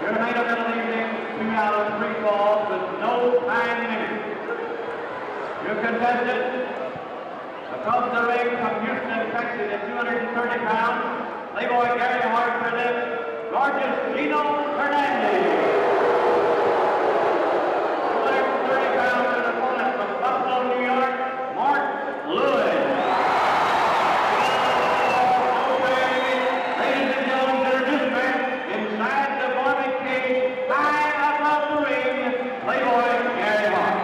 Your main event of the evening, 2 out of 3 falls with no time limit. Your contestant, across the ring from Houston, Texas at 230 pounds, Playboy Gary Hart presents gorgeous Gino Hernandez. 230 pounds and opponent from Buffalo, New York, Lewin. Ladies and gentlemen, introduce me inside the boiling cage, high above the ring, Playboy Gary Hart.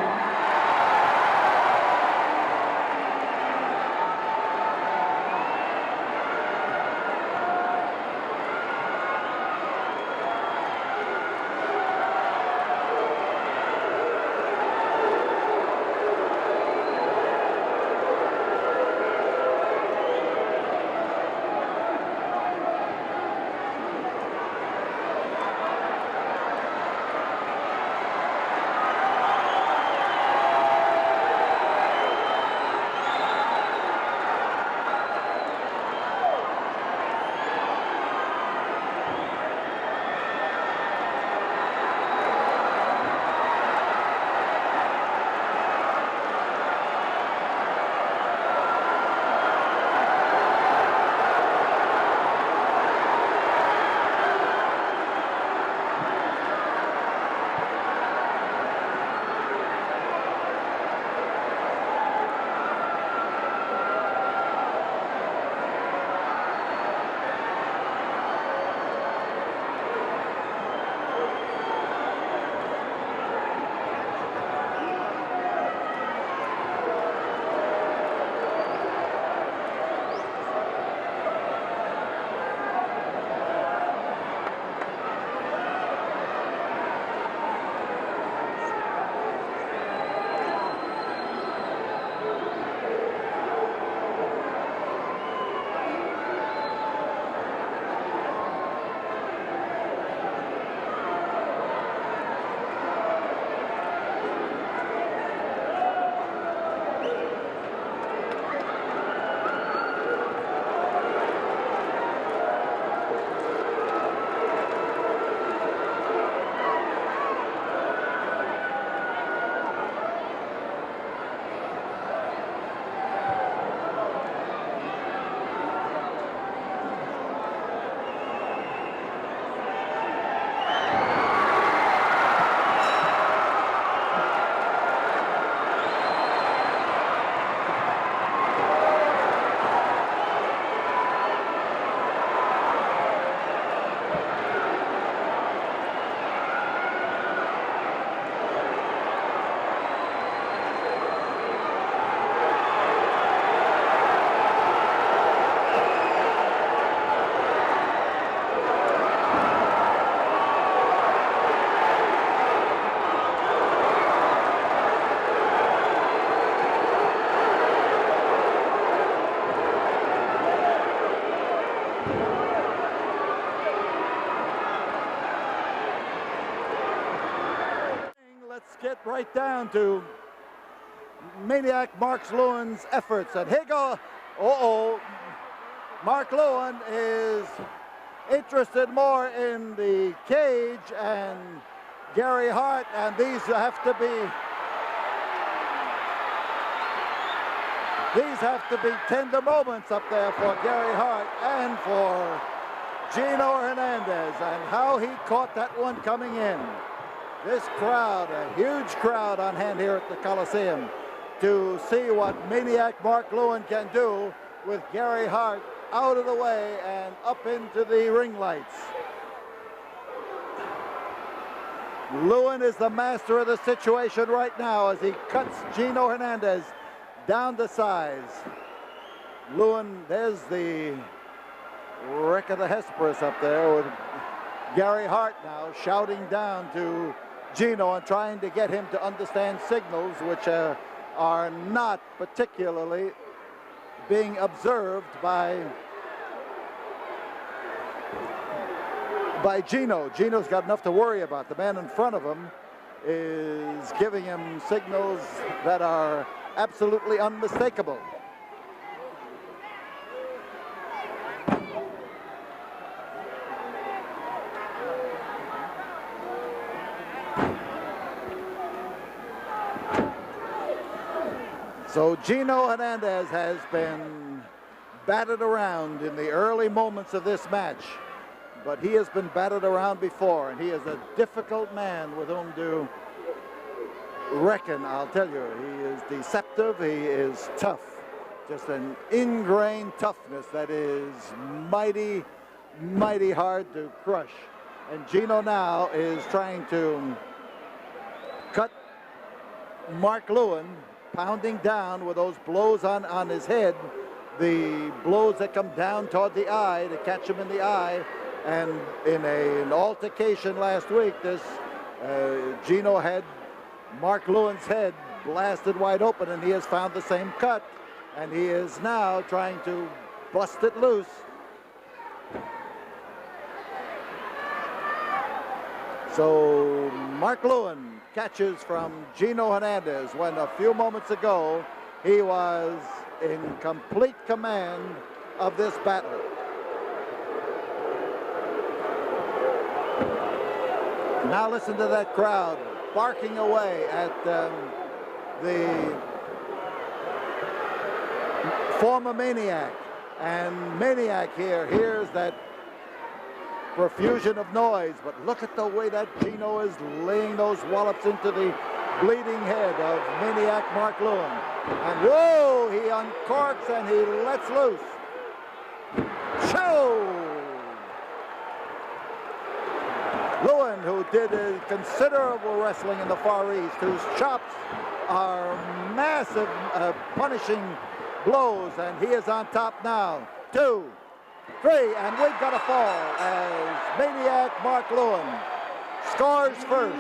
Get right down to Maniac Mark Lewin's efforts. And here go, Mark Lewin is interested more in the cage and Gary Hart, and these have to be tender moments up there for Gary Hart and for Gino Hernandez, and how he caught that one coming in. This crowd, a huge crowd on hand here at the Coliseum to see what Maniac Mark Lewin can do with Gary Hart out of the way and up into the ring lights. Lewin is the master of the situation right now as he cuts Gino Hernandez down to size. Lewin, there's the wreck of the Hesperus up there with Gary Hart now shouting down to Gino and trying to get him to understand signals which are not particularly being observed by Gino. Gino's got enough to worry about. The man in front of him is giving him signals that are absolutely unmistakable. So Gino Hernandez has been battered around in the early moments of this match, but he has been battered around before, and he is a difficult man with whom to reckon. I'll tell you, he is deceptive, he is tough, just an ingrained toughness that is mighty, mighty hard to crush. And Gino now is trying to cut Mark Lewin, pounding down with those blows on his head, the blows that come down toward the eye to catch him in the eye. And in an altercation last week, Gino had Mark Lewin's head blasted wide open, and he has found the same cut, and he is now trying to bust it loose. So Mark Lewin catches from Gino Hernandez when a few moments ago he was in complete command of this battle. Now listen to that crowd barking away at the former Maniac. And Maniac here hears that profusion of noise, but look at the way that Gino is laying those wallops into the bleeding head of Maniac Mark Lewin. And whoa, he uncorks and he lets loose. Show! Lewin, who did a considerable wrestling in the Far East, whose chops are massive, punishing blows, and he is on top now. 2, 3, and we've got a fall as Maniac Mark Lewin scores first.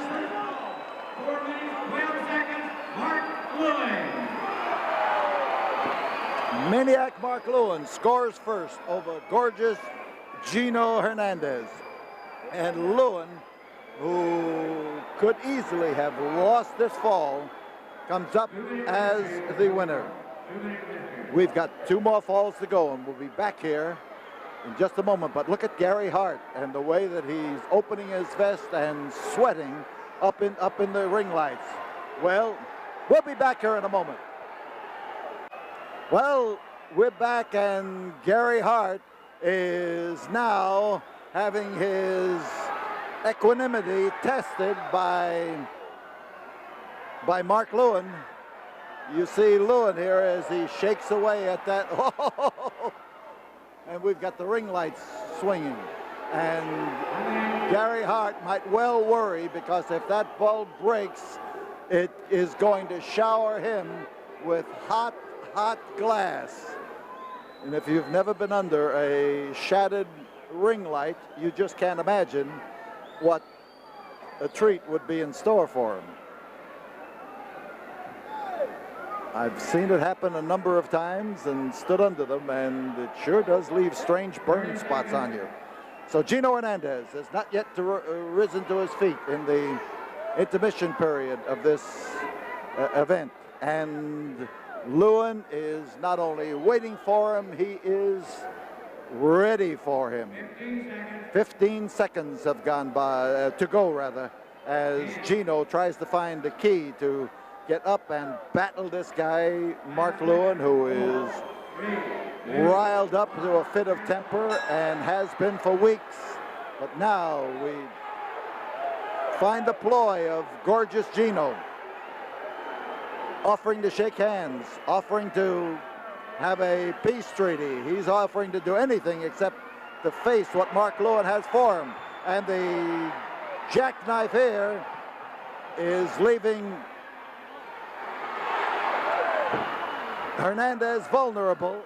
4 minutes, 12 seconds, Mark Lewin. Maniac Mark Lewin scores first over gorgeous Gino Hernandez. And Lewin, who could easily have lost this fall, comes up as the winner. We've got 2 more falls to go, and we'll be back here in just a moment. But look at Gary Hart and the way that he's opening his vest and sweating up in the ring lights. Well, we'll be back here in a moment. Well, we're back, and Gary Hart is now having his equanimity tested by Mark Lewin. You see Lewin here as he shakes away at that. And we've got the ring lights swinging. And Gary Hart might well worry, because if that bulb breaks, it is going to shower him with hot, hot glass. And if you've never been under a shattered ring light, you just can't imagine what a treat would be in store for him. I've seen it happen a number of times and stood under them, and it sure does leave strange burn spots on you. So Gino Hernandez has not yet risen to his feet in the intermission period of this event, and Lewin is not only waiting for him, he is ready for him. 15 seconds have gone by, to go rather, as Gino tries to find the key to get up and battle this guy, Mark Lewin, who is riled up to a fit of temper and has been for weeks. But now we find the ploy of gorgeous Gino, offering to shake hands, offering to have a peace treaty. He's offering to do anything except to face what Mark Lewin has for him. And the jackknife here is leaving Hernandez vulnerable.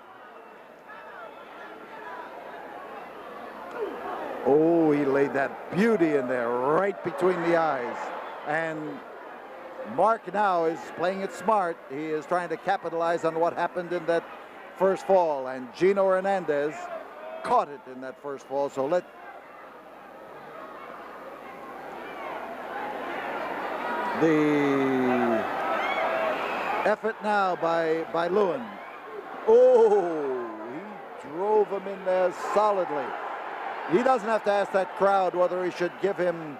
Oh, he laid that beauty in there right between the eyes. And Mark now is playing it smart. He is trying to capitalize on what happened in that first fall, and Gino Hernandez caught it in that first fall. So the effort now by Lewin. Oh, he drove him in there solidly. He doesn't have to ask that crowd whether he should give him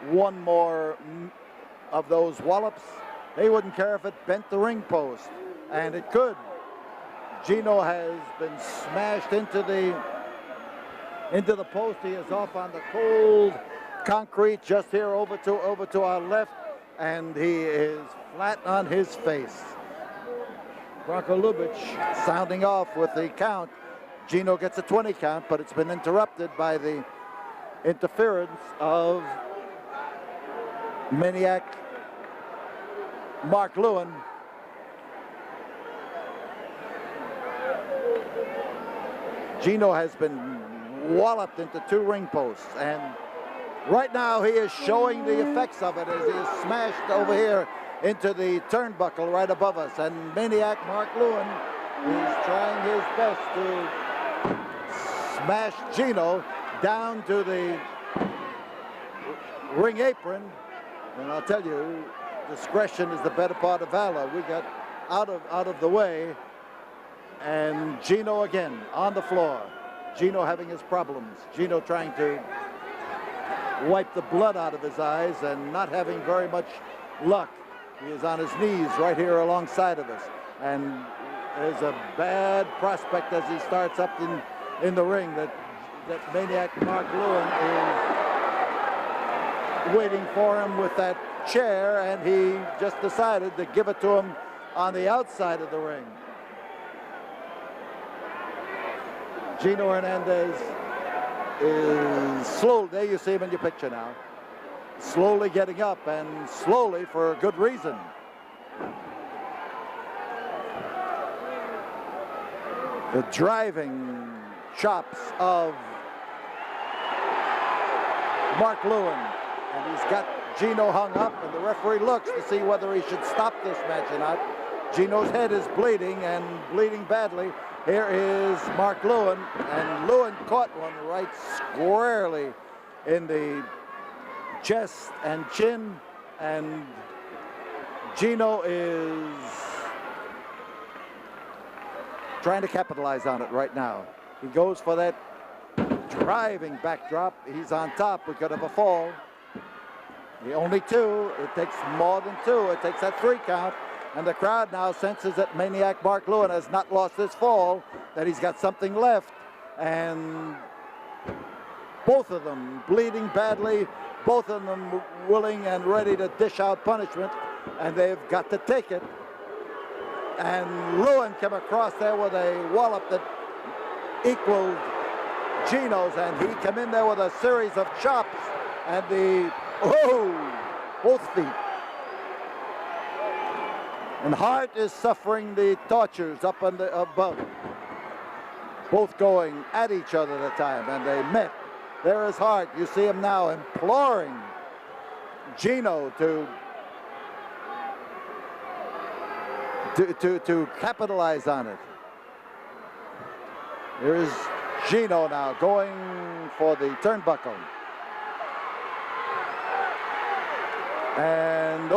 one more of those wallops. They wouldn't care if it bent the ring post. and it could. Gino has been smashed into the post. He is off on the cold concrete just here over to our left, and he is flat on his face. Bronco Lubitsch sounding off with the count. Gino gets a 20 count, but it's been interrupted by the interference of maniac Mark Lewin. Gino has been walloped into 2 ring posts, and right now he is showing the effects of it as he is smashed over here into the turnbuckle right above us, and maniac Mark Lewin is trying his best to smash Gino down to the ring apron. And I'll tell you, discretion is the better part of valor. We got out of the way, and Gino again on the floor. Gino having his problems. Gino trying to wipe the blood out of his eyes and not having very much luck. He is on his knees right here alongside of us, and there's a bad prospect as he starts up in the ring that maniac Mark Lewin is waiting for him with that chair, and he just decided to give it to him on the outside of the ring. Gino Hernandez is slowly, there you see him in your picture now, slowly getting up, and slowly for a good reason. The driving chops of Mark Lewin, and he's got Gino hung up, and the referee looks to see whether he should stop this match or not. Gino's head is bleeding, and bleeding badly. Here is Mark Lewin, and Lewin caught one right squarely in the chest and chin, and Gino is trying to capitalize on it right now. He goes for that driving backdrop. He's on top. We could have a fall. The only 2. It takes more than 2. It takes that 3 count. And the crowd now senses that maniac Mark Lewin has not lost his fall, that he's got something left. And both of them bleeding badly, both of them willing and ready to dish out punishment, and they've got to take it. And Lewin came across there with a wallop that equaled Gino's, and he came in there with a series of chops, and both feet. And Hart is suffering the tortures up on the above. Both going at each other at the time, and they met. There is Hart. You see him now imploring Gino to capitalize on it. Here is Gino now going for the turnbuckle. And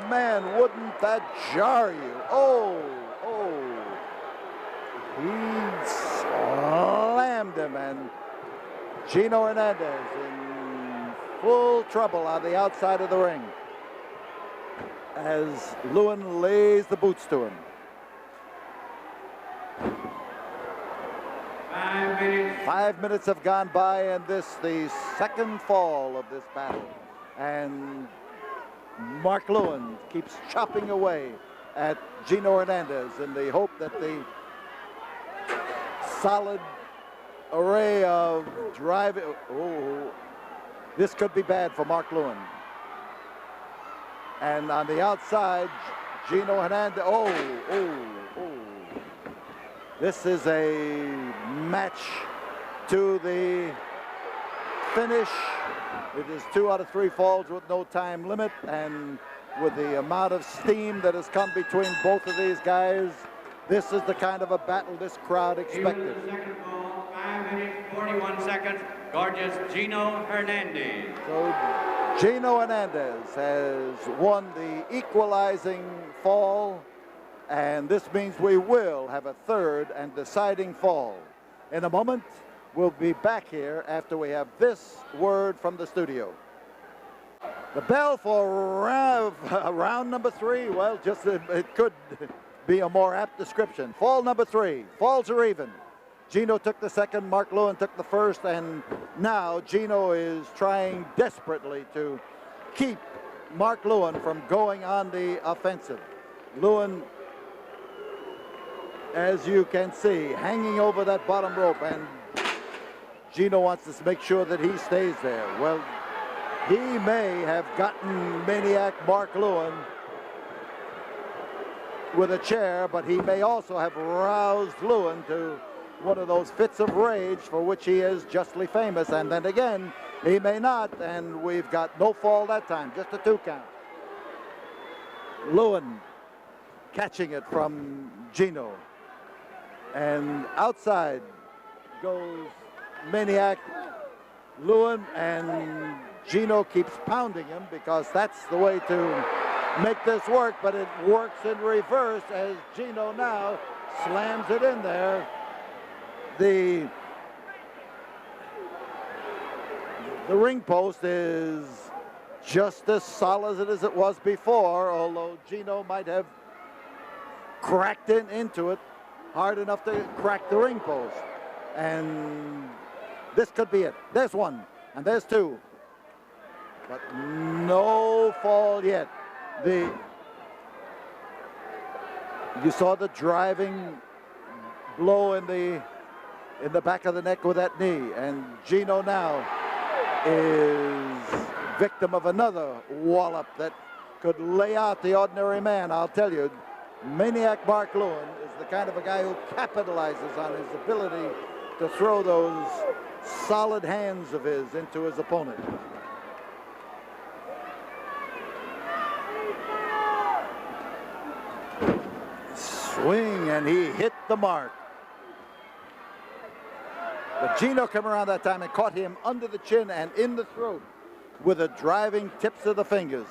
man, wouldn't that jar you? He slammed him, and Gino Hernandez in full trouble on the outside of the ring as Lewin lays the boots to him. 5 minutes. 5 minutes have gone by, and this the second fall of this battle. And Mark Lewin keeps chopping away at Gino Hernandez in the hope that the solid array of driving. This could be bad for Mark Lewin. And on the outside, Gino Hernandez. This is a match to the finish. It is 2 out of 3 falls with no time limit, and with the amount of steam that has come between both of these guys, this is the kind of a battle this crowd expected. Second fall, 5 minutes, 41 seconds. Gorgeous Gino Hernandez. So Gino Hernandez has won the equalizing fall, and this means we will have a third and deciding fall. In a moment, we'll be back here after we have this word from the studio. The bell for round number 3. Well, just it could be a more apt description. Fall number 3. Falls are even. Gino took the second, Mark Lewin took the first, and now Gino is trying desperately to keep Mark Lewin from going on the offensive. Lewin, as you can see, hanging over that bottom rope, and Gino wants to make sure that he stays there. Well, he may have gotten maniac Mark Lewin with a chair, but he may also have roused Lewin to one of those fits of rage for which he is justly famous. And then again, he may not, and we've got no fall that time, just a 2 count. Lewin catching it from Gino. And outside goes maniac Lewin, and Gino keeps pounding him because that's the way to make this work, but it works in reverse as Gino now slams it in there. The ring post is just as solid as it was before, although Gino might have cracked into it hard enough to crack the ring post. And this could be it. There's 1, and there's 2. But no fall yet. You saw the driving blow in the back of the neck with that knee, and Gino now is victim of another wallop that could lay out the ordinary man. I'll tell you, maniac Mark Lewin is the kind of a guy who capitalizes on his ability to throw those solid hands of his into his opponent. Swing, and he hit the mark. But Gino came around that time and caught him under the chin and in the throat with the driving tips of the fingers.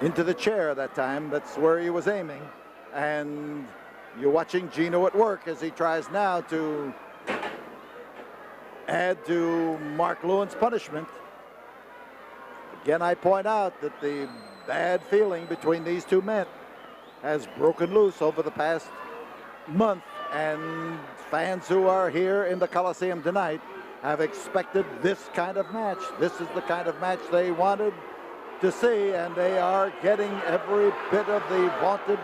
Into the chair that time, that's where he was aiming. And you're watching Gino at work as he tries now to add to Mark Lewin's punishment. Again, I point out that the bad feeling between these 2 men has broken loose over the past month, and fans who are here in the Coliseum tonight have expected this kind of match. This is the kind of match they wanted to see, and they are getting every bit of the vaunted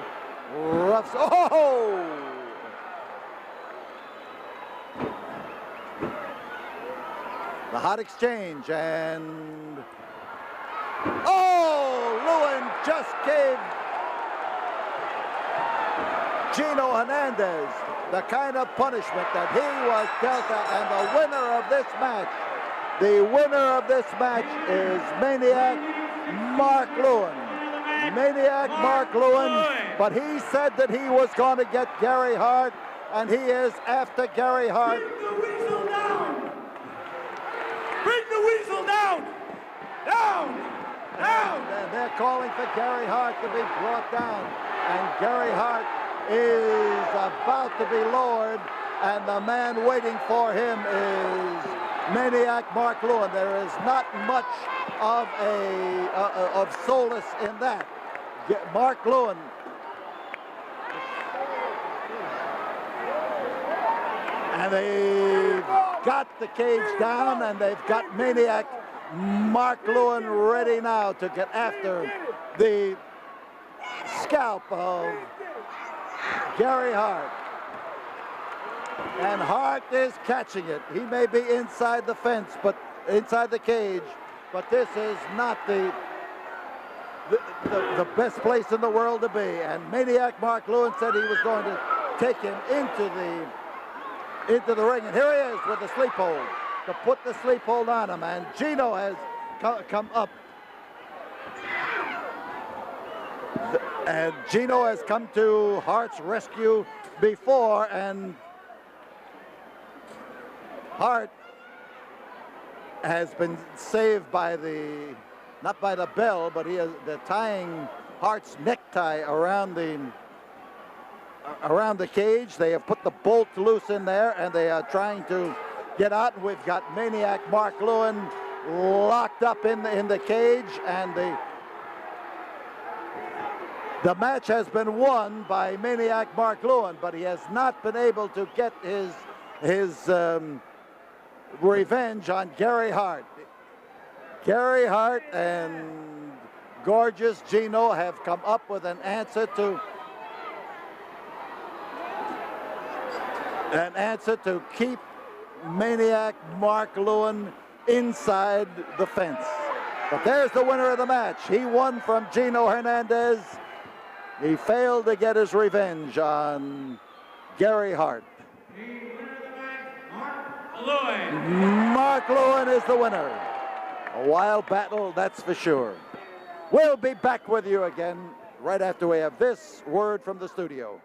rough. Oh! The hot exchange, and oh, Lewin just gave Gino Hernandez the kind of punishment that he was dealt out, and the winner of this match is maniac Mark Lewin. Maniac Mark Lewin, but he said that he was going to get Gary Hart, and he is after Gary Hart. Bring the weasel down! Bring the weasel down! Down! Down! And they're calling for Gary Hart to be brought down, and Gary Hart is about to be lowered, and the man waiting for him is maniac Mark Lewin. There is not much of solace in that. Mark Lewin and they've got the cage down, and they've got maniac Mark Lewin ready now to get after the scalp of Gary Hart. And Hart is catching it. He may be inside the fence, but inside the cage, but this is not the best place in the world to be. And maniac Mark Lewin said he was going to take him into the ring, and here he is with the sleep hold to put the sleep hold on him, and Gino has come up. And Gino has come to Hart's rescue before, and Hart has been saved by not by the bell, but they're tying Hart's necktie around the cage. They have put the bolt loose in there, and they are trying to get out, and we've got Maniac Mark Lewin locked up in the cage, and the match has been won by Maniac Mark Lewin, but he has not been able to get his revenge on Gary Hart. Gary Hart and Gorgeous Gino have come up with an answer to keep Maniac Mark Lewin inside the fence. But there's the winner of the match. He won from Gino Hernandez. He failed to get his revenge on Gary Hart. The winner of the match, Mark Lewin. Mark Lewin is the winner. A wild battle, that's for sure. We'll be back with you again right after we have this word from the studio.